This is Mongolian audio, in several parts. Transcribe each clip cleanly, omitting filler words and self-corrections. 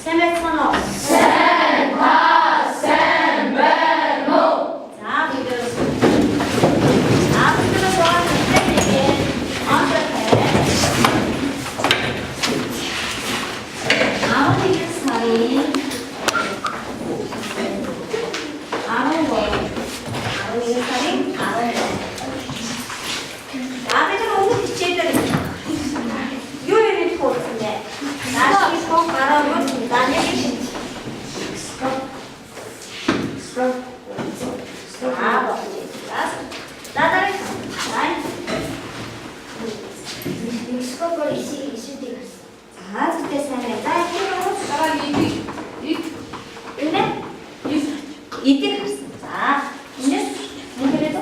세메 선어. 자, 그대로. 자, 그대로 좋아하는 쌤에게 완벽해. 아무리 사이. 아무 거. 아무 사이. 아무 거. 나비는 오늘 기체들이. 요일이 포스인데. 다시 꼭 말하고 나는 나다리 자, 그때 사는 나 이때 갔어. 자, 이제 그래도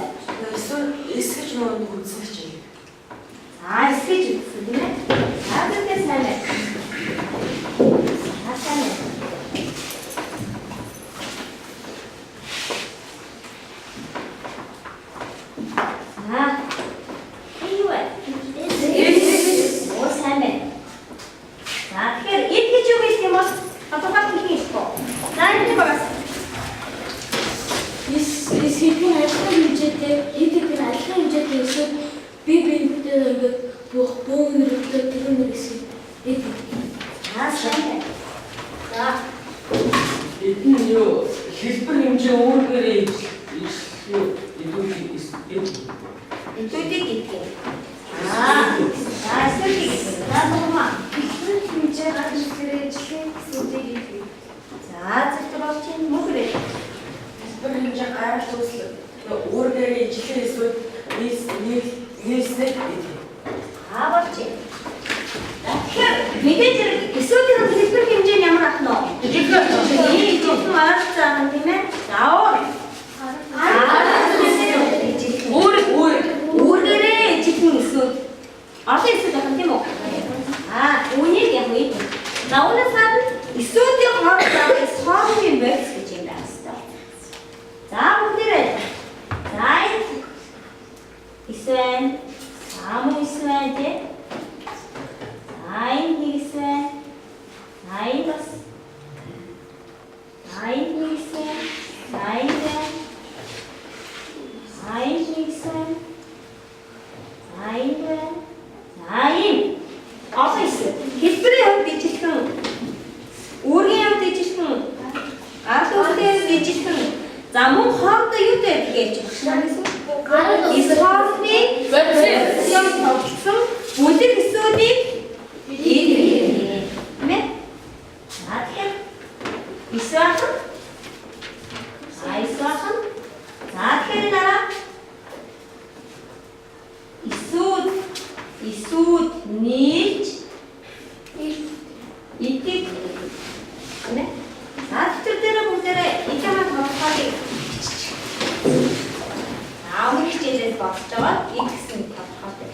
자, 스케줄 풀리네. 자, 그때 사는 자, 사는 자, 이후에 뭐 사는 자, 특별히 이렇게 주고 있으면 똑같은 게 있고 자, 이렇게 봐봤어. İskepen alfa ücreti, İTP'nin alfa ücreti bir birlikte bu üründe türünürüsü. 자, 사는 자, 이요 히스프림지 오르그레이 또 이렇게 자, 자, 쓸게 있어. 자, 잠깐만. 자, 즉들었지? 뭐 그래? 다 봤지? 미대지를 있어도 히스프림 김진이 한번 앞너. 이 조금 알았잖아, 님의 나온. 오늘의 지금 있어. 알수 있어, 한테 뭐. 아, 오늘 뭐 이거. 나 오늘 사람 있어도 바로 사람이 맥스 지금 났어. 자, 오늘은 자, 있어야 아무 있어야지. 나인 있어야. 나인 버스. 나인 있어야. 나인 나인 also 있어. history geçişsin. Oraya geçişsin. Artık geçişsin. Zaman halkta yüzde geçişsin. İshafi siyah tapsın. Burada hisodi iyi. Ne? Zaten İsrafın. İsrafın. Zaten nara. 이수 nicht 이틱 네? 자, 틀때로 볼 때는 이때만 정확하게 아무 기재된 박자와 익스는 답하대.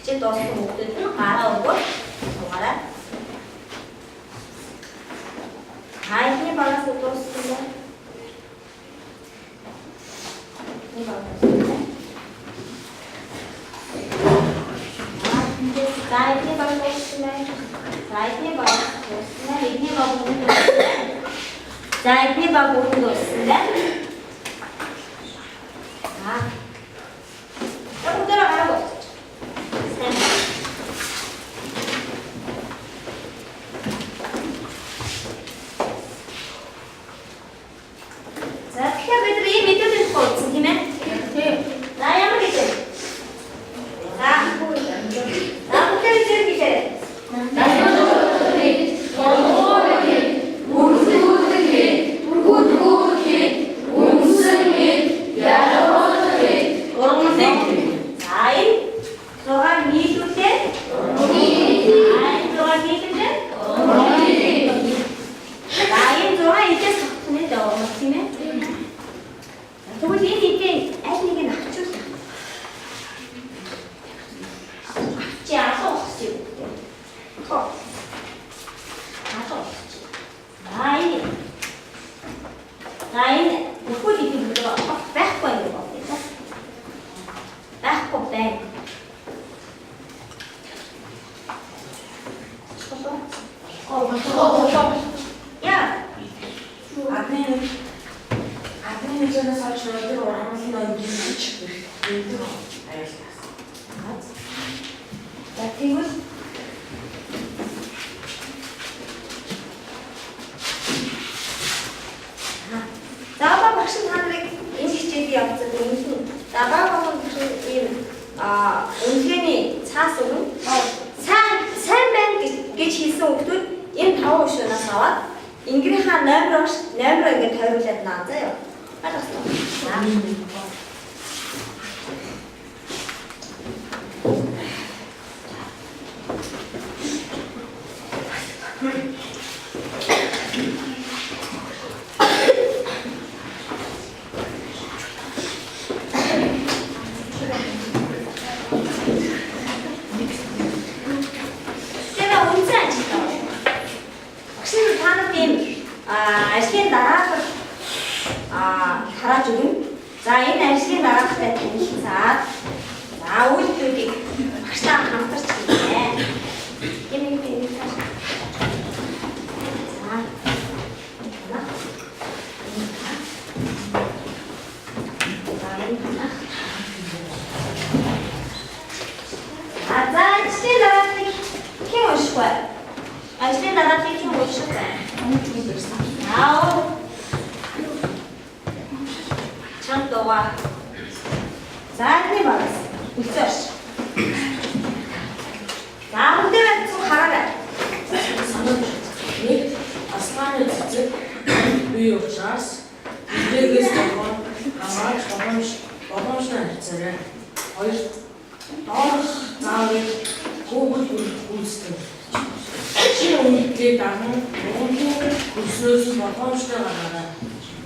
그치 넣었어 목도 알아오고 뭐가라 아이니 발라서 넣었을래 근데 나이니 발라서 넣었을래 나이니 발라서 넣었을래 이니 바보는 넣었을래 나이니 바보는 넣었을래 조금 들어가라고 자, 피아베들이 밑에서 거 없지, 힘에? 나 야무리지? 자, 나 호텔 지르기 돼. Тэгвэл энэ эдийн аль нэг нь авчулна. Чи асуу чи. Хоо. Асуу. Аа энэ бүхэл эдийн бүлэг байхгүй юм байна. Байхгүй байна. Яа. Админ жинээс авч өнөөдөр урамлын өдрөж өгдөг аюулаас. Тэгвэл Даба багш нарыг энэ хичээлийг явуулсан үнэн. Даба багш ийм үнэний цаас өгөн сайн байна гэж хэлсэн хүмүүс энэ 5 ушнаас аваад Ингийнхаа номероо ингэж тойруулаад наа заяа. ажлын дараах хараад өгнө. За энэ ажлын дараахтай танилцаад үйлдэлүүдийг багштай хамтарч хийлээ. Энэ цааш. За ажлын дараахыг хэн унших вэ? Ажлын дараахыг хэн унших вэ? Now, Chantoa. Zadnji balas. Ucrš. Now, где это сухара? Нэг асманы цэцэг бие учраас эдгээс хамаач боломжтой харьцаарай. Хоёр доорх заавал хүүхэд үүсгэн. Чи үнэтэй даган угнгийн хөрснөөс нь боломжтой гаргаарай.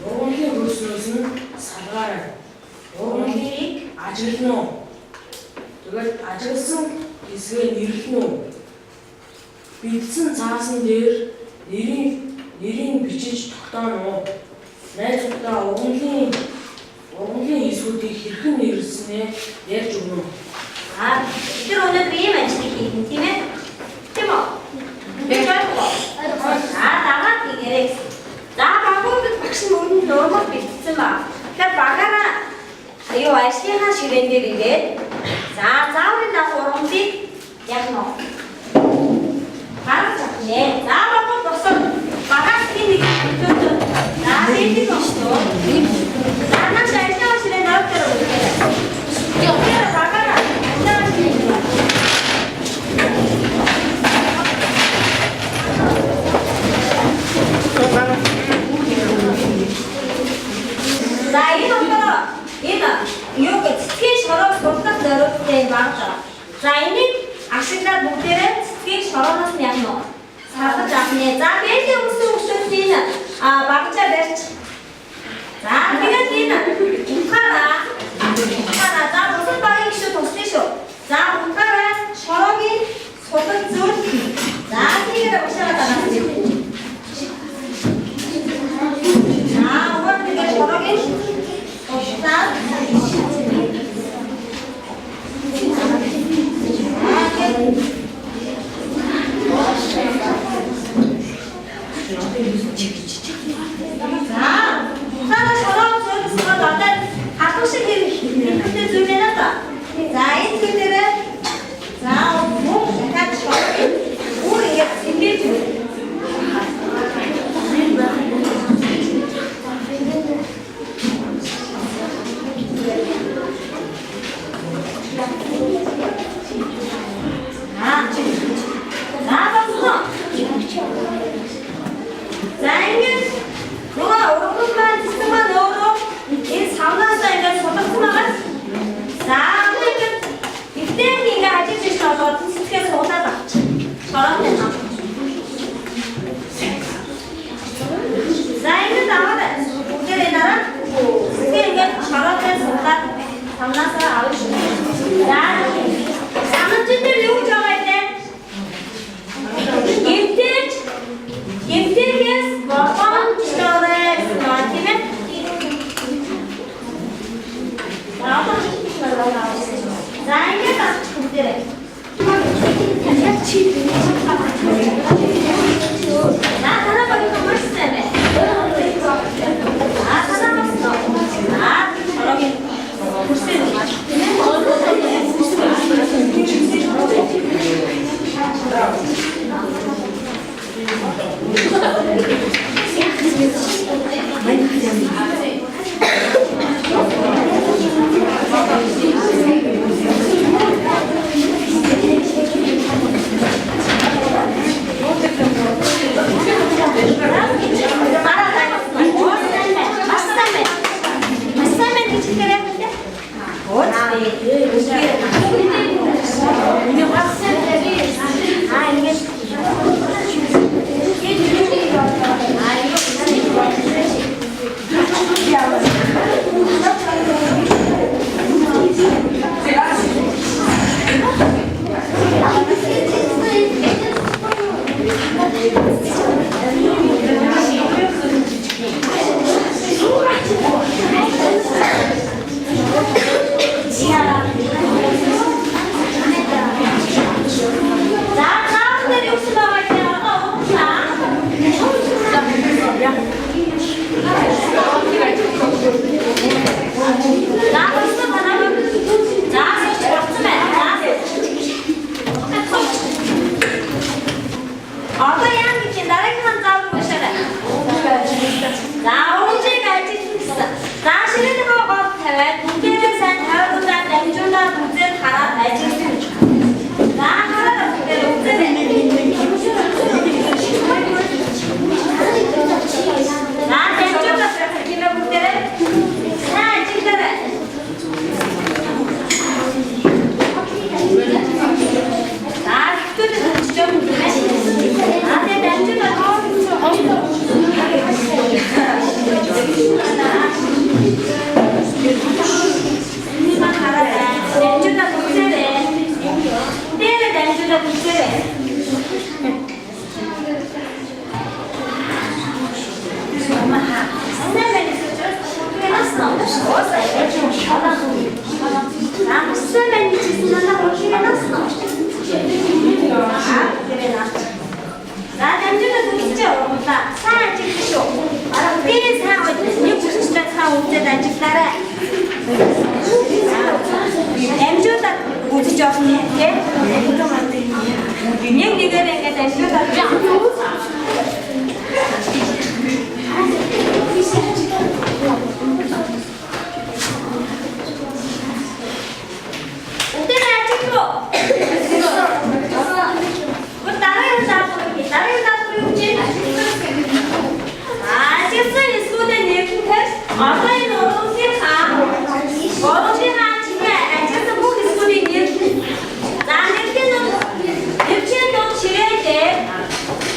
Угнгийн хөрснөөс нь салгаарай. Угнгийг ажиглана уу? Тэгвэл ажигласан хэсгээ нэрлэнэ үү? Бичсэн цаасан дээр нэрийг бичиж тогтооно уу? Найзуудаа угнгийн хэсгүүдийг хэрхэн нэрлэснээ ярьж өгнө үү? Тэр өнөөдөр ийм ажлыг хийх тийм ээ? Тийм үү? Дагаад хийгээрэй. За багуудад багш нь өрөнд нурмал бэлдсэн ба. Тэгэхээр багаараа аюу ажлынхаа ширээн дээр ирээд зааврын дагуу урамдыг яг нь харж авнэ. За багууд босоо багаас нэг хөтөлтөө. За энэ босоо. Наа ажлынхаа ширээн дээр өгөөрэй. Тэр багаараа За энэ юу гэж цэцгийн шороос дуртах зорилттой байна. За энийг ашиглаад бүгдээрээ цэцгийн шорооноос нь явна уу? Саргаж авнэ. За бэлгийн өссөн өсөлтийн багжаа барьж. За тэгээд энэ ухаараа за бусад багийн гişүүд туслая шүү. За ухаараа шороогийн сулд зүйл. За тэгээд уушаа дараад юм.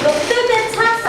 Doktor da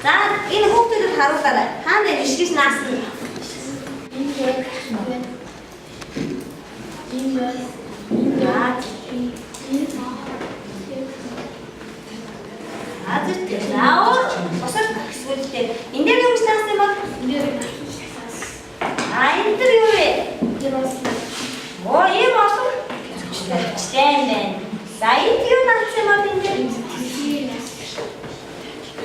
За энэ хүүхдүүдэд харуулаарай. Хаана ишгэж наасан? Босоод хэсгүүдтэй. Энд дээр юу наасан юм бол? Энэ дээр юу вэ? Оо, ийм олон хүчтэй байна. За, энд юу наасан юм бол энэ дээр?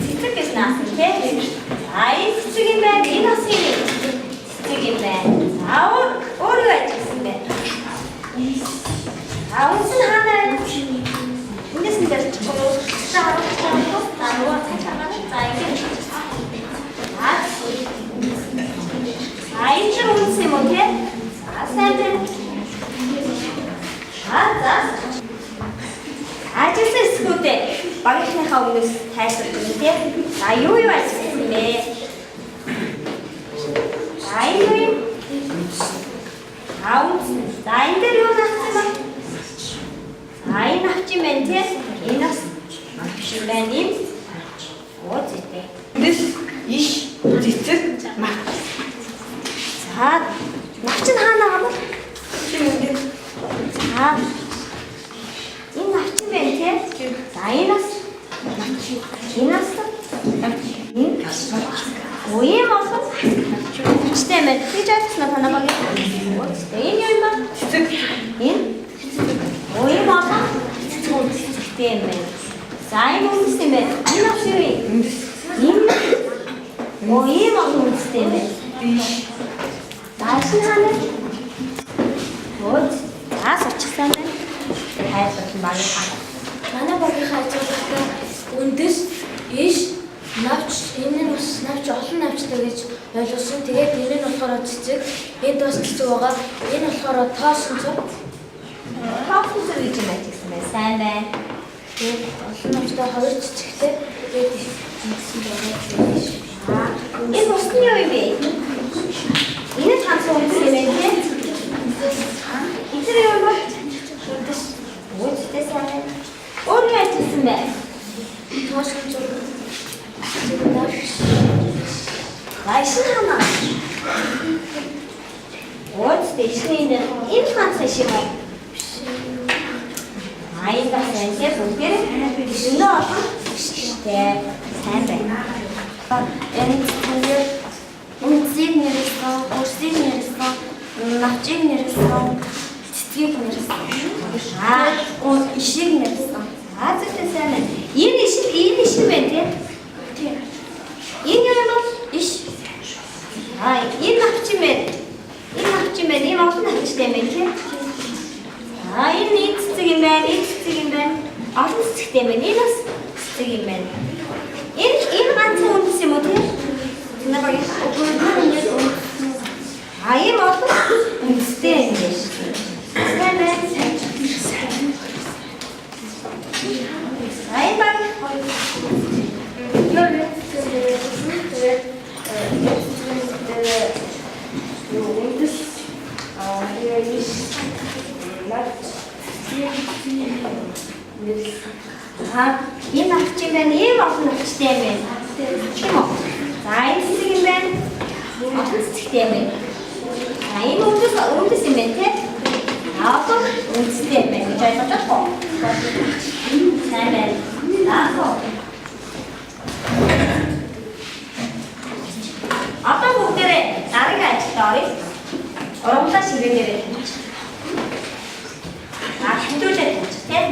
Цэцэг гэж наасан тийм. Энэ цэцэг юм байна. Энэ бас юм. Цэцэг юм байна. За, өөр юу ажилласан бэ? Үнс нь хаана байна? Эндээс нь дээр чухал. За, энэ үнс юм уу тийм? За, сайн байна. За. Ажилласан эсгүүдээ багийнхныхаа өмнөөс тайлбарлах юм тийм. За, юу ажилласан бэ? За, энэ юу? За, энэ дээр юу наасан бэ? За, энэ авч юм байна тийм. Энэ бас авч юм байна юм. Оо, зэтэй. Эндээс иш цэцэг мах. За, навч нь хаана байгаа бэ? Чи үнэ. За. Энэ навч юм байна тийм. За, энэ бас энэ бас энэ ой масан чтэй мэд гэж ажилласан танаа баг. Энэ юу юм бэ? Цэцэг. Энэ ой масан чтэй мэд. За, энэ үнс юм байна. Энэ бас юу юм? Энэ ой масан чтэй мэд. Даашин хана. Вот. Асуучихсан байна. Хайрлуулсан баг хаа. Манай багийнхаа ажиллагатай үндэс иш навч энэ нь бас навч олон навчтай гэж ойлгосон. Тэгээд энэ нь болохоор цэцэг, энд бас цэцэг байгаа. Энэ болохоор тоосон цог. Тоосон цог гэж юм ажилласан байна. Сайн байна. Тэгээд олон навчтай хоёр цэцэгтэй. Тэгээд ингэсэн байгаа. Энэ бас нь юу юм бэ? Энэ цаасан үндэс юм байна тийм. Тэр юу вэ? Үндэс. Үндэс сайн. Өөр юу ажилласан бэ? Тоосон цог. Гайшин хамаа. Вот дэшний энэ ханцаа шиг байна. Айда сэнтэй бүгдээр дэшнээ олох штэ. Сайн байна. Энэ үнцийг нэрсэн, урсыг нэрсэн, навчийг нэрсэн, цэцгийг нэрсэн. Ишийг нэрсэн. Зүйтэй сайн байна. Энэ иш байна тийм. Энэ юу юм бэ? Иш. Энэ навч юм байна. Энэ олон навчтай юм байна тийм. Энэ цэцэг юм байна. Олон цэцэгтэй юм байна. Энэ бас цэцэг юм байна. Энэ ганцхан үндэс юм уу тийм? Танаа баг ийм олон үндэстэй юм байна шүү. Сайн байна. Ай баг. Энэ авч юм байна. Ийм олон авчтай юм байна. Тийм үү? За, энэ цэцэг юм байна. Олон цэцэгтэй юм байна. За, энэ үндэс юм байна тийм. Одоо үндэстэй юм байна. Гэж ойлгож байна уу? Сайн байна. Одоо бүгдээрээ дараагийн ажилд оръё. Урамлаа ширээгээр тавьчих. Хэмжүүлээд тавьчих тийм.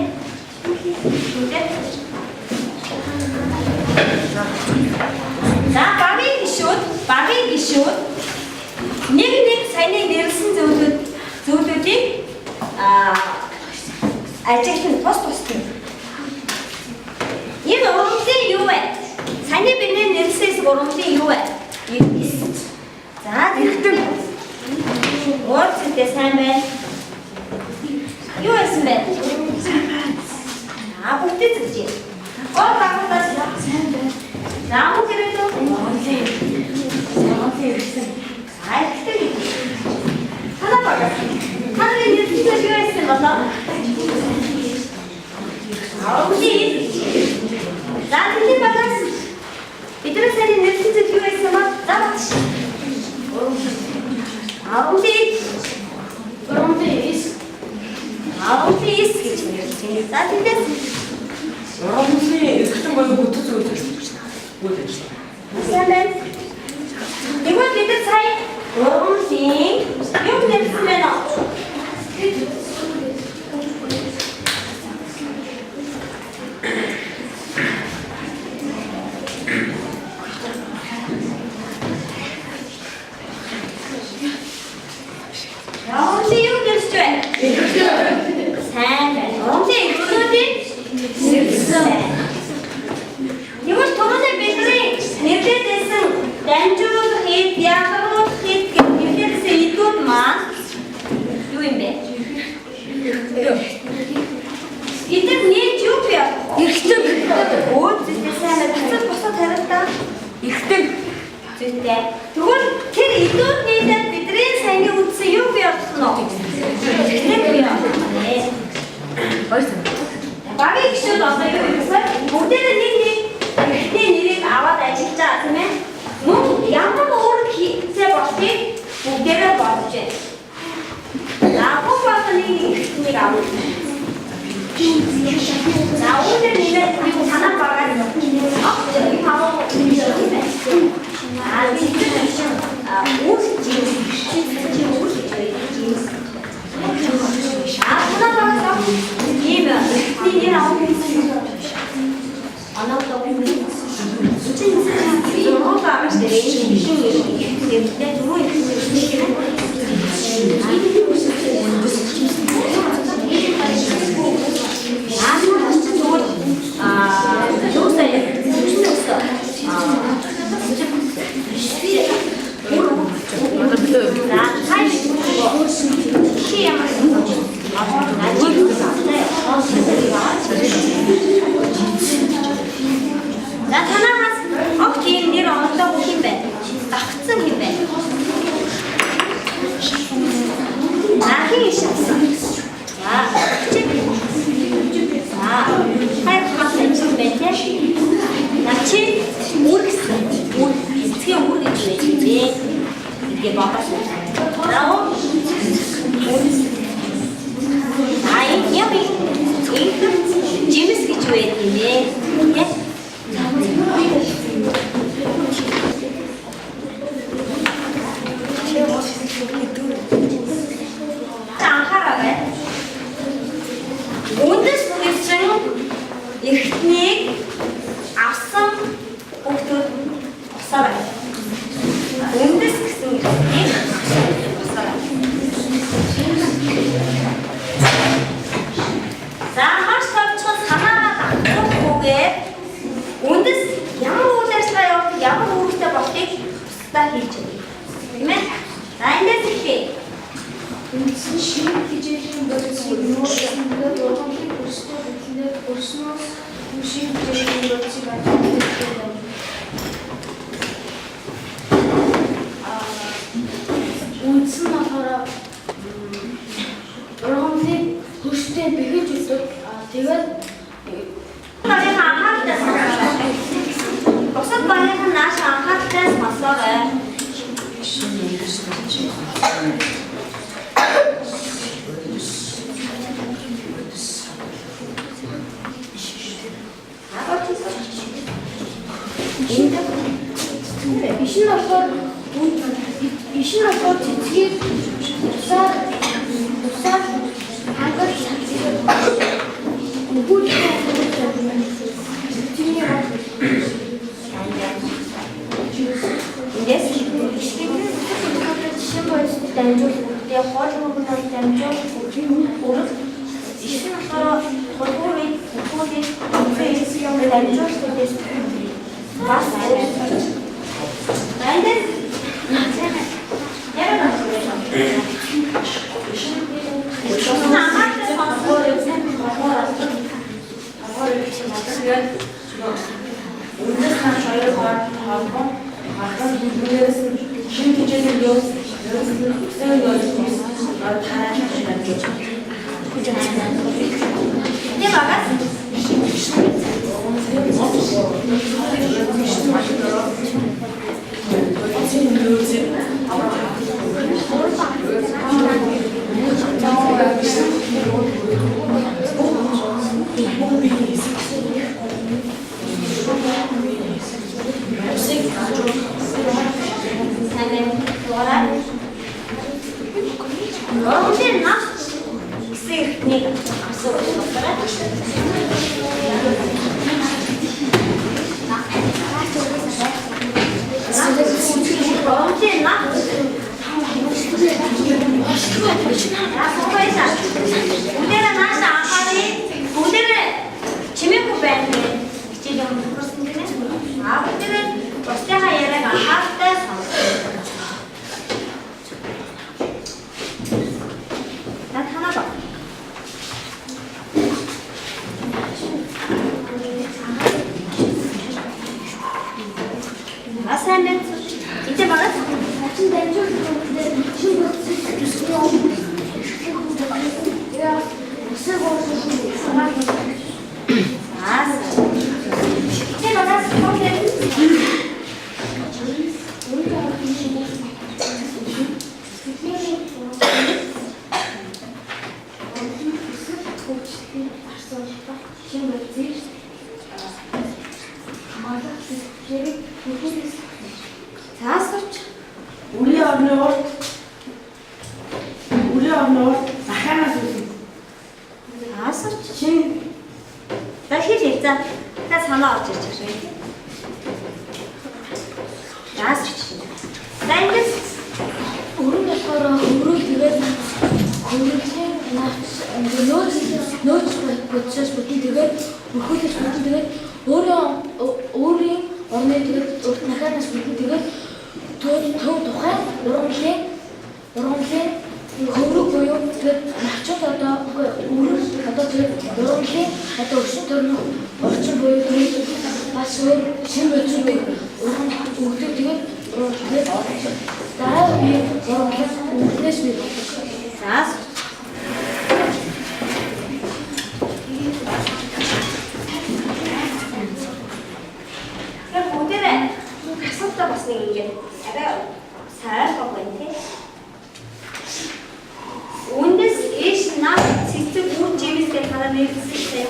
За, багийн гишүүд нэг саяны нэрлсэн зүйлүүдийг ажиглан тус. Энэ урамлын юу вэ? Саяны биний нэрлсэн урамлын юу вэ? За, тэгтэн. Өөрсдөө сайн байна. Юу байсан бэ? Бүгдээ зүгж. Багтаа сайн байна. За, бүгдээ юу? Айхтэг. Танаа баг. Танаа нэрлсэн юу байсан болоо? За, тэний багаас биднээс За багш. Аромтик. Оромтис. Аромтис гэж хэлсэн. За тэндээс Оромны ихтэй гоё бүтц үүсэж байна. сайн байна. Тэгвэл бид нар сая оромтын юу нэрсэн бэ нөө? Оромтын юу нэрсэж байна? Сайн байна. Оромтын ихнүүдийн Тэгвэл түрүүний бидний нэрлээд байсан дамжуулах хэд, ялгаруулах хэд гэх нэрлэсэн эдүүд маань юу юм бэ? Эдгээр нээж юу вэ? Эрхтэг. Өө зүйтэй сайн бацад босоод харагдаа. Эрхтэг. Зүйтэй. Тэгвэл тэр эдүүд нийлээд бидний саяны үздсэн юу вэ болох нь? Эрхтэг вэ? Ойсон. Багийн гişүүд одоо юу гэсэн? Бүгдээрээ нэг ихний нэрийг аваад ажиллаж байгаа тийм ээ. Мөн ямар өөр хийцээ болтыг бүгдээрээ бодож байна. Наагуй болны ихнийг авах. Наудын нэрээ танаа багаар авах тийм үү? За танаас огт юм нэр онцлог юм бэ? Давцсан юм бэ? Наахийн иш авсан. За. За. Хайр хатсан юм бэ те? Начи үргэсэн. Эцгийн үр гэж байна. Игээ бабасан. Браво. Ай, яби. Жимс гэж байдаг юм ээ. Анхаараарай. Үндэс бүгэсэн эрхтнийг авсан хүүхдүүд босоо байна. Үндэс гэсэн эрхтнийг босоо байна. За маш товчхон санаагаа татчихгүйгээр үндэс ямар үйл ажиллагаа явуулах, ямар үүрэгтэй болохыг тусдаа хийж байна. Тийм ээ? За эндээс ихээ. Үндсэн шинэ хичээлийн бодисыг нууцлаад ургамлын өрсөлдөд эхлээд өрснөөс шинэ хичээлийн бодисыг ажиллах. Үндсэн болохоор ургамлыг хөрстэй бэхэж өгдөг. Тэгээд Багийн анхааралтай сонсоорой. Бусад багийн нааш анхааралтай сонсоорой. Ишин болохоор цэцгийг усаар хангаж дамжуулалттай хоол мөнгөнд дамжуулалт үргэлж ишин болохоор хөлбөрийн дамжуулалттай бас Эндээс яараа 소파에서 무대는 나시 아까리 무대는 지명구 밴드 지금 그렇습니다. 무대는 어스테하 예래가 하때 난 하나 더. 아사는 이제 말았어. 이제 말았어. 우리 언어 하나 쓰지. 신 나 희지자. 나 전화 없지 저기. 나 쓰지. 나 이제 자. 그럼 모델은 가속도 봤으니 이게 내가 잘할 거고 Үндэс ээш наад цэцэг бүр жимстэй танаа нэрсэлтэй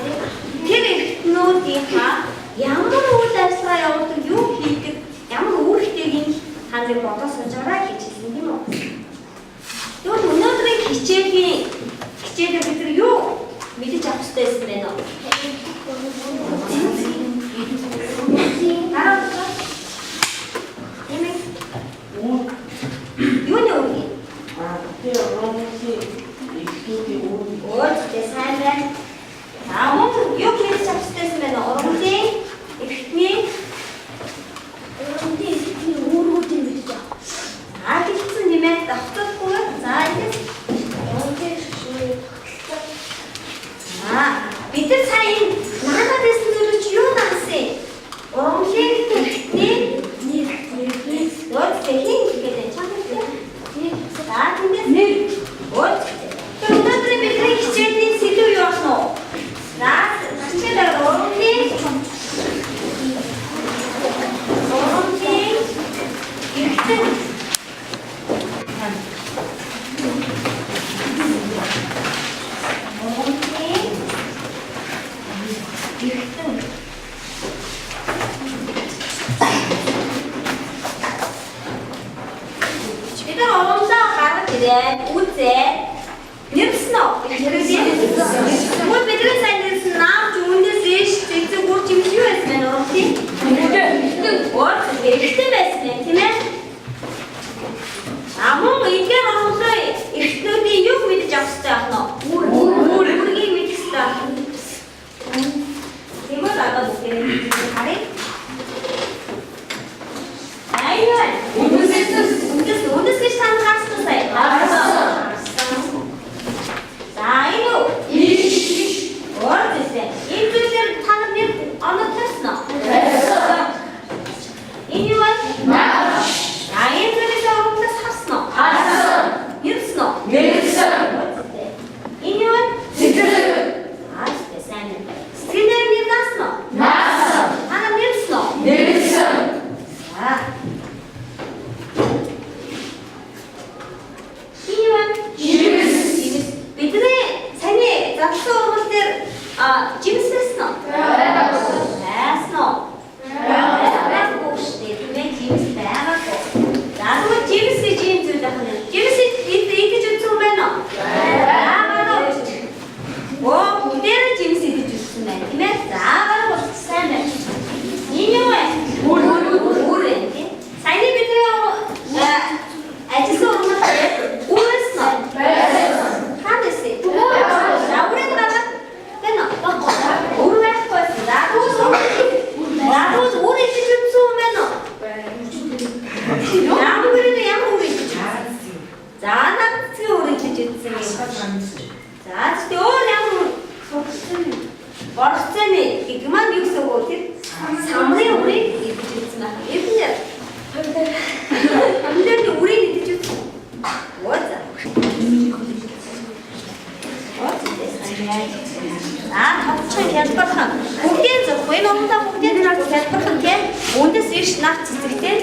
тэр эхнүүдийнхаа ямар үйл ажиллагаа явуулдаг юу хийдэг ямар үүрэгтэйг ханыг бодож суужаарай гэж хэлсэн тийм үү. Тэгвэл өнөөдрийн хичээлийн бид нар юу мэдэж авах хэрэгтэй байсан бэ нөө? Юуны үгийг? Өөдөө сайн байна. Мөн юу хийж авчихсан бэ? Ургамлын ихний үүргүүдийг мэдэж авах. Тэгсэн нэмээд давтахгүй. За ингэж бид нар сайн наанад байсан зүйл чи юу наасан? Ургамлын ихний өөдөө хин гэдэг чамд нэр вот тэр өнөөдрийн бидний хичээлийн сэдв юу байна вэ? Наад хичээлээр ургамлын эрхтэн үзээ нэрсэн үү? Мөн бидний сайн нэрсэн наам жүндэс ээш цэцэг бүр чимс юу байсан бэ нөрөмтий? Эрэгтэй байсан юм тийм ээ? Мөн эдгээр оруулаа эрэгтнүүдийн юу мэдэж авах хэрэгтэй байна уу? Үүргийг мэдэх хэрэгтэй. Тэгвэл одоо бүгдээ харъя. Айваа. Үндэс гэж тань харсан сая. За энэ үү? Өөдөөсөө энэ зүйлээр та нар оноо тавьсан уу? Энэ юу вэ?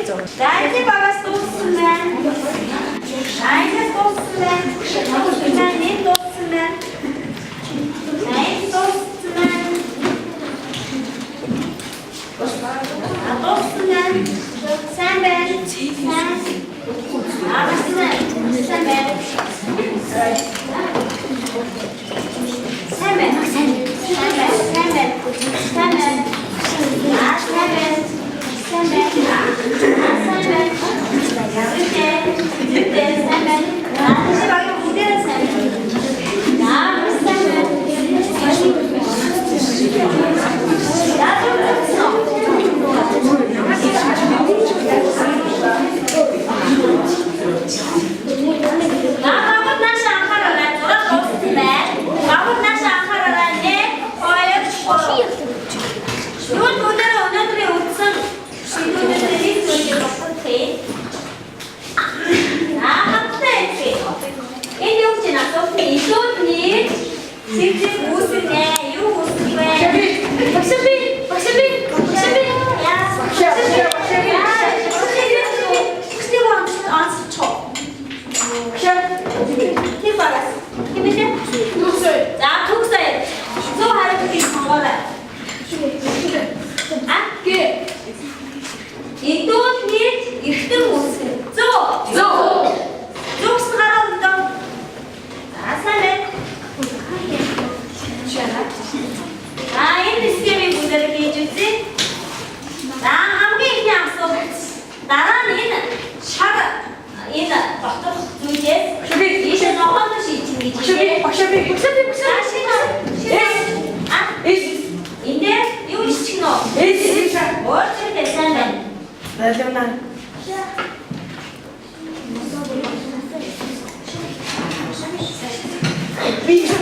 За 이제 багаас дууссан байна. Айнаас дууссан байна. Нэг дууссан байна. Нэг дууссан байна. Дууссан байна. Сайн байна. Сайн. Сайн байна. Сайн байна. Сайн байна. Сайн байна. Сайн байна. Би